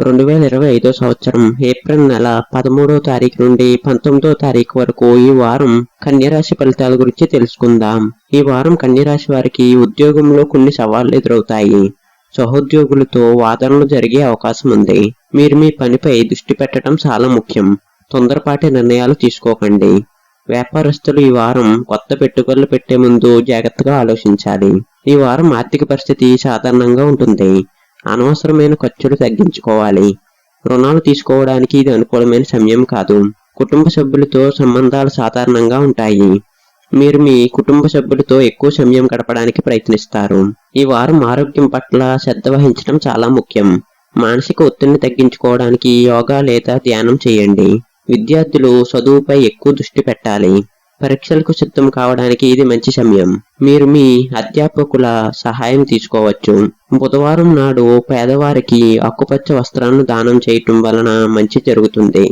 2025 సంవత్సరం ఏప్రిల్ నెల 13వ తారీఖు నుండి 19వ తారీఖు వరకు ఈ వారం కన్యరాశి ఫలితాల గురించి తెలుసుకుందాం. ఈ వారం కన్యరాశి వారికి ఉద్యోగంలో కొన్ని సవాళ్లు ఎదురవుతాయి. సహోద్యోగులతో వాదనలు జరిగే అవకాశం ఉంది. మీరు మీ పనిపై దృష్టి పెట్టడం చాలా ముఖ్యం. తొందరపాటి నిర్ణయాలు తీసుకోకండి. వ్యాపారస్తులు ఈ వారం కొత్త పెట్టుబడులు పెట్టే ముందు జాగ్రత్తగా ఆలోచించాలి. ఈ వారం ఆర్థిక పరిస్థితి సాధారణంగా ఉంటుంది. అనవసరమైన ఖర్చులు తగ్గించుకోవాలి. రుణాలు తీసుకోవడానికి ఇది అనుకూలమైన సమయం కాదు. కుటుంబ సభ్యులతో సంబంధాలు సాధారణంగా ఉంటాయి. మీరు మీ కుటుంబ సభ్యులతో ఎక్కువ సమయం గడపడానికి ప్రయత్నిస్తారు. ఈ వారం ఆరోగ్యం పట్ల శ్రద్ధ వహించడం చాలా ముఖ్యం. మానసిక ఒత్తిడిని తగ్గించుకోవడానికి యోగా లేదా ధ్యానం చేయండి. విద్యార్థులు చదువుపై ఎక్కువ దృష్టి పెట్టాలి. పరీక్షలకు సిద్ధం కావడానికి ఇది మంచి సమయం. మీరు మీ అధ్యాపకుల సహాయం తీసుకోవచ్చు. బుధవారం నాడు పేదవారికి ఆకుపచ్చ వస్త్రాలను దానం చేయటం వలన మంచి జరుగుతుంది.